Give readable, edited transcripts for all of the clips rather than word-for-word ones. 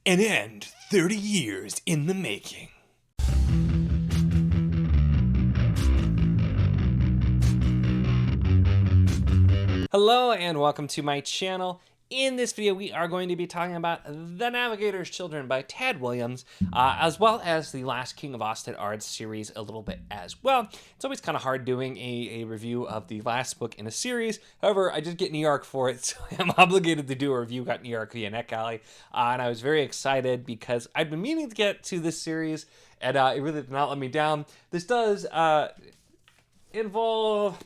An end 30 years in the making. Hello and welcome to my channel. In this video, we are going to be talking about The Navigator's Children by Tad Williams, as well as the Last King of Osten Ard series a little bit as well. It's always kind of hard doing a review of the last book in a series. However, I did get New York for it, so I'm obligated to do a review. Got New York via NetGalley, and I was very excited because I'd been meaning to get to this series, and it really did not let me down. This does involve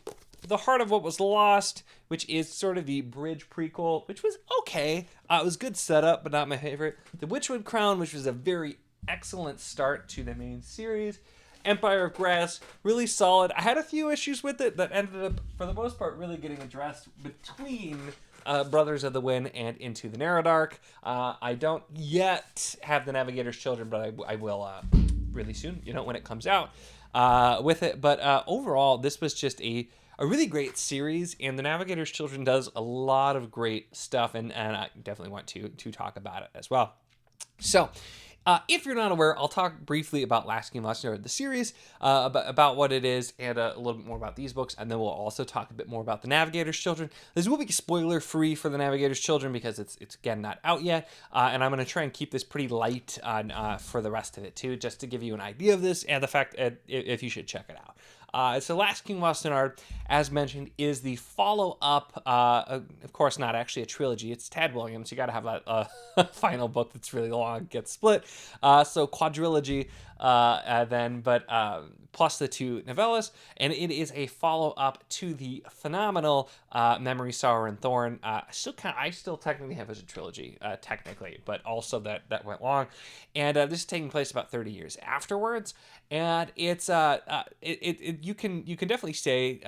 The Heart of What Was Lost, which is sort of the bridge prequel, which was okay. It was good setup, but not my favorite. The Witchwood Crown, which was a very excellent start to the main series. Empire of Grass, really solid. I had a few issues with it that ended up, for the most part, really getting addressed between Brothers of the Wind and Into the Narrowdark. I don't yet have The Navigator's Children, but I will really soon, when it comes out with it. But overall, this was just a really great series, and The Navigator's Children does a lot of great stuff, and I definitely want to talk about it as well. So, if you're not aware, I'll talk briefly about Last King of Osten Ard, the series, about what it is, and a little bit more about these books, and then we'll also talk a bit more about The Navigator's Children. This will be spoiler-free for The Navigator's Children because it's again, not out yet, and I'm going to try and keep this pretty light on for the rest of it, too, just to give you an idea of this and the fact if you should check it out. So Last King of Osten Ard, as mentioned, is the follow-up, of course not actually a trilogy, it's Tad Williams, you gotta have a final book that's really long, gets split, so quadrilogy then, but plus the two novellas, and it is a follow-up to the phenomenal Memory, Sorrow, and Thorn. I still technically have it as a trilogy, technically, but also that went long, and this is taking place about 30 years afterwards, and it's you can definitely say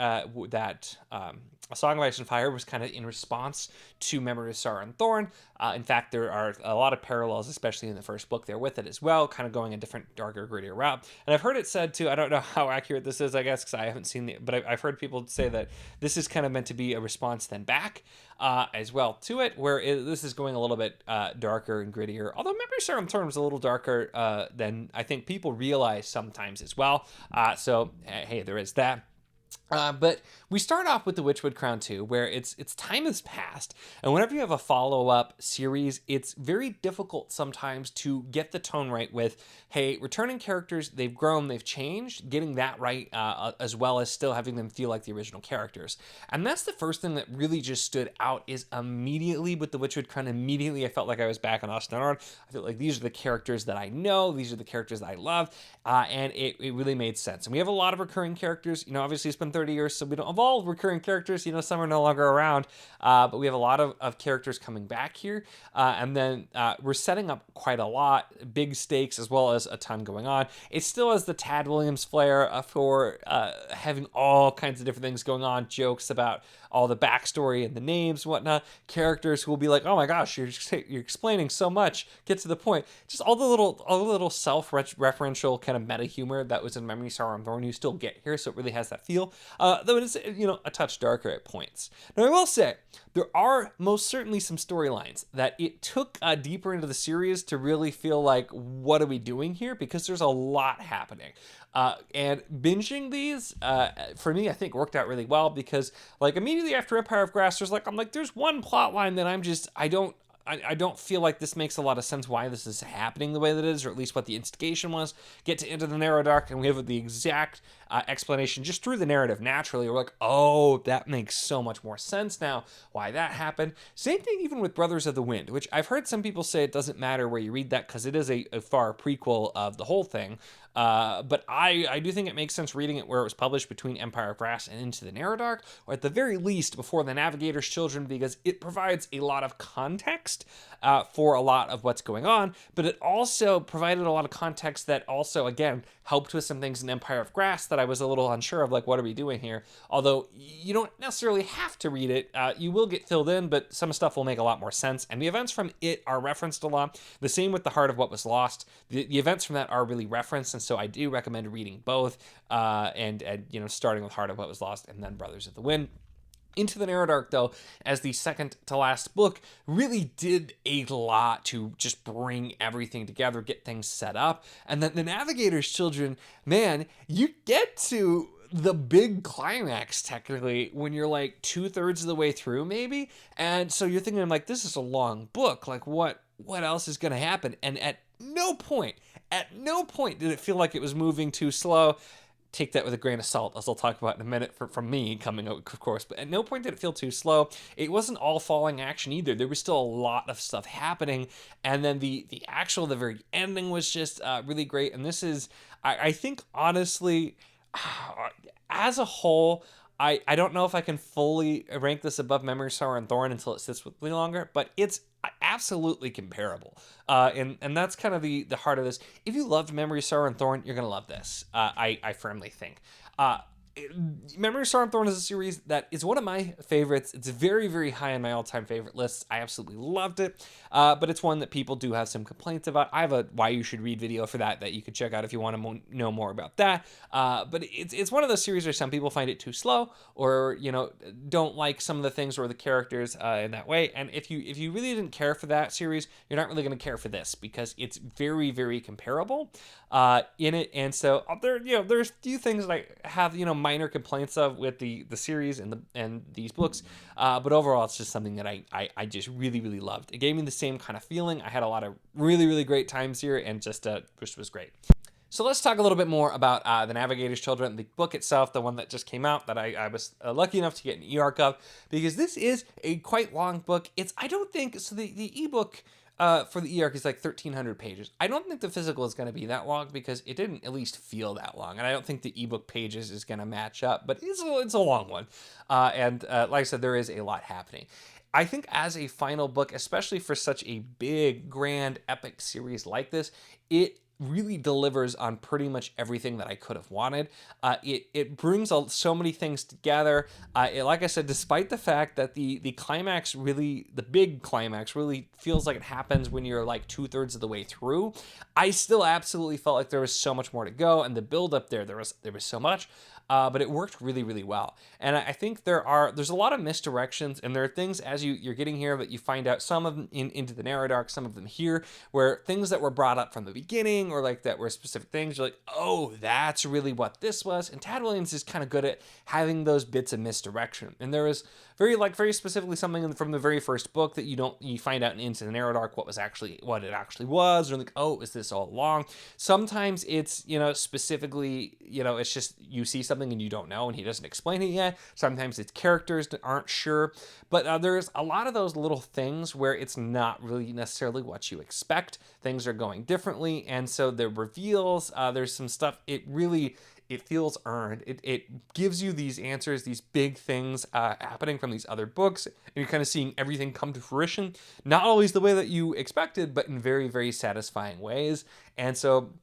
that A Song of Ice and Fire was kind of in response to Memory of Sorrow and Thorn. In fact, there are a lot of parallels, especially in the first book there with it as well, kind of going a different, darker, grittier route. And I've heard it said too, I don't know how accurate this is, I guess, because I haven't seen it, but I've heard people say that this is kind of meant to be a response then back as well to it, where this is going a little bit darker and grittier. Although Memory of Sorrow and Thorn was a little darker than I think people realize sometimes as well. So, hey, there is that. But we start off with The Witchwood Crown 2, where it's time has passed, and whenever you have a follow-up series, it's very difficult sometimes to get the tone right with, hey, returning characters, they've grown, they've changed, getting that right, as well as still having them feel like the original characters. And that's the first thing that really just stood out, is immediately with The Witchwood Crown, immediately I felt like I was back on Osten Ard. I felt like these are the characters that I know, these are the characters that I love, and it really made sense. And we have a lot of recurring characters, obviously it's been 30 years, so we don't have all recurring characters, some are no longer around, but we have a lot of characters coming back here, and then we're setting up quite a lot, big stakes, as well as a ton going on. It still has the Tad Williams flair for having all kinds of different things going on, jokes about all the backstory and the names and whatnot, characters who will be like, oh my gosh, you're explaining so much, get to the point, just all the little self-referential kind of meta humor that was in Memory, Sorrow, and Thorn you still get here, so it really has that feel, though it is, a touch darker at points. Now, I will say, there are most certainly some storylines that it took deeper into the series to really feel like, what are we doing here? Because there's a lot happening. And binging these, for me, I think worked out really well because, immediately after Empire of Grass, there's one plot line that I don't feel like this makes a lot of sense why this is happening the way that it is, or at least what the instigation was. Get to Into the Narrowdark, and we have the exact explanation just through the narrative naturally. We're like, oh, that makes so much more sense now why that happened. Same thing even with Brothers of the Wind, which I've heard some people say it doesn't matter where you read that because it is a far prequel of the whole thing. But I do think it makes sense reading it where it was published between Empire of Grass and Into the Narrowdark, or at the very least before The Navigator's Children, because it provides a lot of context for a lot of what's going on, but it also provided a lot of context that also, again, helped with some things in Empire of Grass that I was a little unsure of, like, what are we doing here? Although you don't necessarily have to read it, you will get filled in, but some stuff will make a lot more sense, and the events from it are referenced a lot. The same with The Heart of What Was Lost. The events from that are really referenced, and so I do recommend reading both, and starting with Heart of What Was Lost and then Brothers of the Wind. Into the Narrow though, as the second to last book, really did a lot to just bring everything together, get things set up. And then the Navigator's Children, man, you get to the big climax technically when you're like 2/3 of the way through maybe. And so you're thinking like, this is a long book. Like what else is going to happen? And at no point did it feel like it was moving too slow. Take that with a grain of salt, as I'll talk about in a minute from me coming out, of course. But at no point did it feel too slow. It wasn't all falling action either. There was still a lot of stuff happening. And then the very ending was just really great. And this is, I think, honestly, as a whole, I don't know if I can fully rank this above Memory, Sorrow, and Thorn until it sits with me longer, but it's absolutely comparable. And that's kind of the heart of this. If you loved Memory, Sorrow, and Thorn, you're going to love this. I firmly think. Memory, Sorrow, and Thorn is a series that is one of my favorites. It's very, very high on my all-time favorite lists. I absolutely loved it, but it's one that people do have some complaints about. I have a Why You Should Read video for that you could check out if you want to know more about that. But it's one of those series where some people find it too slow, or don't like some of the things or the characters in that way. And if you really didn't care for that series, you're not really going to care for this, because it's very, very comparable in it. And so there's a few things that I have minor complaints of with the series and these books, but overall it's just something that I just really, really loved. It gave me the same kind of feeling. I had a lot of really, really great times here, and just was great. So let's talk a little bit more about The Navigator's Children, the book itself, the one that just came out that I was lucky enough to get an e-arc of, because this is a quite long book. I don't think, so the ebook for the e-arc is like 1,300 pages. I don't think the physical is going to be that long, because it didn't at least feel that long. And I don't think the ebook pages is going to match up, but it's a long one. And like I said, there is a lot happening. I think as a final book, especially for such a big, grand, epic series like this, it really delivers on pretty much everything that I could have wanted. It brings so many things together. Like I said, despite the fact that the climax really, the big climax really feels like it happens when you're like 2/3 of the way through, I still absolutely felt like there was so much more to go, and the build up there was so much. But it worked really, really well. And I think there's a lot of misdirections, and there are things as you're getting here that you find out, some of them into the Narrow, some of them here, where things that were brought up from the beginning, or like that were specific things, you're like, oh, that's really what this was. And Tad Williams is kind of good at having those bits of misdirection. And there was very specifically something from the very first book that you find out into the Narrow what it actually was, or like, oh, is this all along? Sometimes it's specifically it's just you see something and you don't know, and he doesn't explain it yet. Sometimes it's characters that aren't sure, but there's a lot of those little things where it's not really necessarily what you expect. Things are going differently, and so the reveals, there's some stuff, it feels earned. It gives you these answers, these big things happening from these other books, and you're kind of seeing everything come to fruition, not always the way that you expected, but in very, very satisfying ways. And so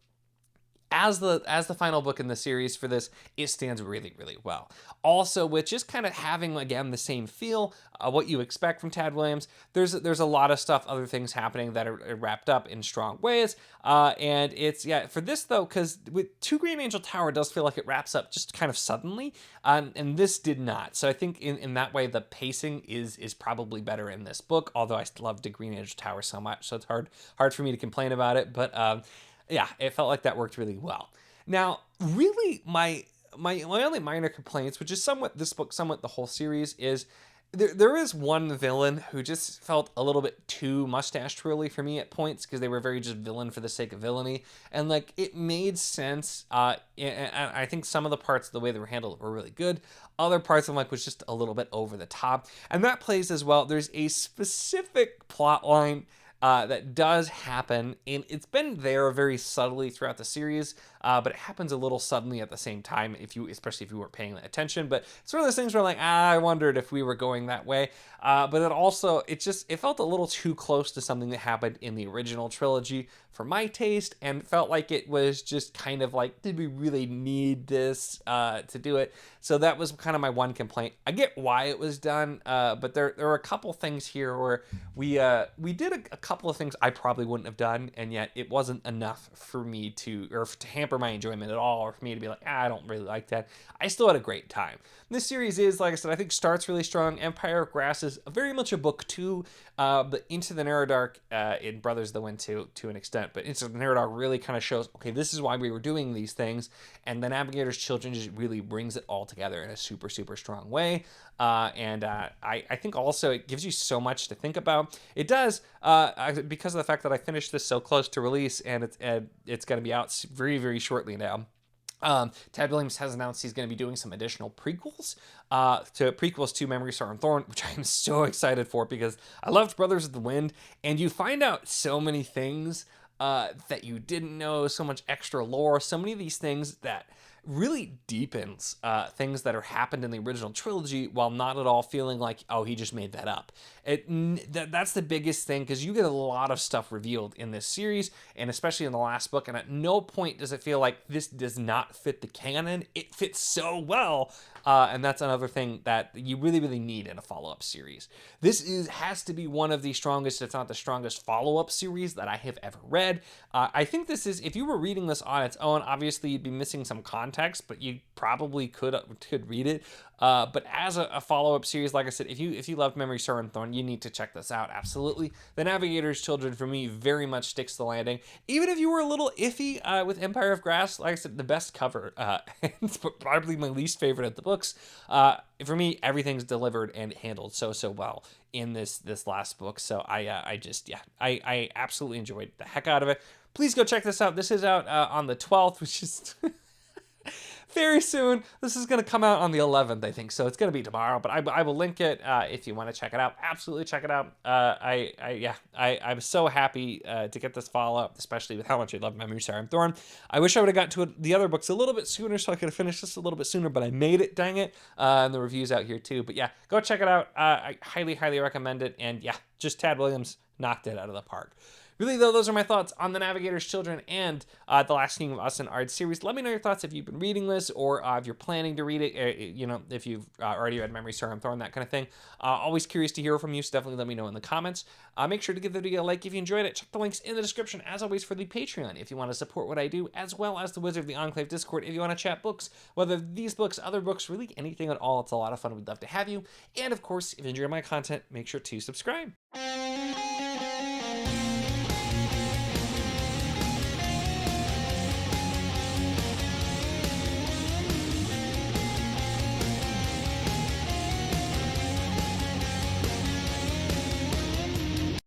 as the final book in the series for this, it stands really, really well. Also, with just kind of having, again, the same feel, what you expect from Tad Williams, there's a lot of stuff, other things happening that are wrapped up in strong ways. And it's, for this though, because with Two Green Angel Tower, it does feel like it wraps up just kind of suddenly, and this did not. So I think in that way, the pacing is probably better in this book, although I still loved Green Angel Tower so much, so it's hard for me to complain about it, but it felt like that worked really well. Now, really, my only minor complaints, which is somewhat this book, somewhat the whole series, is there is one villain who just felt a little bit too mustache twirly for me at points, because they were very just villain for the sake of villainy, and like it made sense. And I think some of the parts, the way they were handled, were really good. Other parts I'm like was just a little bit over the top, and that plays as well. There's a specific plot line that does happen, and it's been there very subtly throughout the series, but it happens a little suddenly at the same time, especially if you weren't paying attention. But it's one of those things where I'm like, I wondered if we were going that way. But it felt a little too close to something that happened in the original trilogy for my taste, and felt like it was just kind of like, did we really need this to do it? So that was kind of my one complaint. I get why it was done, but there are a couple things here where we did a couple couple of things I probably wouldn't have done, and yet it wasn't enough for me to hamper my enjoyment at all, or for me to be like, I don't really like that. I still had a great time. This series is, like I said, I think starts really strong. Empire of Grass is very much a book too, but Into the Narrow Dark in Brothers of the Wind to an extent, but Into the Narrow Dark really kind of shows, okay, this is why we were doing these things, and the Navigator's Children just really brings it all together in a super, super strong way. I think also it gives you so much to think about. It does, because of the fact that I finished this so close to release, and it's going to be out very, very shortly now. Ted Williams has announced he's going to be doing some additional prequels to Memory, Sorrow, and Thorn, which I am so excited for because I loved Brothers of the Wind, and you find out so many things that you didn't know, so much extra lore, so many of these things that really deepens things that are happened in the original trilogy while not at all feeling like, oh, he just made that up. That's the biggest thing, because you get a lot of stuff revealed in this series, and especially in the last book, and at no point does it feel like this does not fit the canon. It fits so well, and that's another thing that you really, really need in a follow-up series. This has to be one of the strongest, if not the strongest, follow-up series that I have ever read. I think this is, if you were reading this on its own, obviously you'd be missing some context, but you probably could read it. But as a follow-up series, like I said, if you loved Memory, Sorrow, and Thorn, you need to check this out. Absolutely. The Navigator's Children, for me, very much sticks the landing. Even if you were a little iffy with Empire of Grass, like I said, the best cover. It's probably my least favorite of the books. For me, everything's delivered and handled so well in this last book. So I absolutely enjoyed the heck out of it. Please go check this out. This is out on the 12th, which is very soon. This is going to come out on the 11th, I think, so it's going to be tomorrow, but I will link it if you want to check it out. Absolutely check it out. I'm so happy to get this follow-up, especially with how much I love Memory, Sorrow, and Thorn. I wish I would have got to the other books a little bit sooner so I could have finished this a little bit sooner, but I made it, dang it, and the review's out here too. But yeah, go check it out. I highly, highly recommend it, and yeah, just Tad Williams knocked it out of the park. Really, though, those are my thoughts on The Navigator's Children and The Last King of Osten Ard series. Let me know your thoughts if you've been reading this, or if you're planning to read it, if you've already read Memory, Sorrow, and Thorn, that kind of thing. Always curious to hear from you, so definitely let me know in the comments. Make sure to give the video a like if you enjoyed it. Check the links in the description, as always, for the Patreon if you want to support what I do, as well as the Wizard of the Enclave Discord if you want to chat books, whether these books, other books, really anything at all. It's a lot of fun. We'd love to have you. And, of course, if you enjoy my content, make sure to subscribe.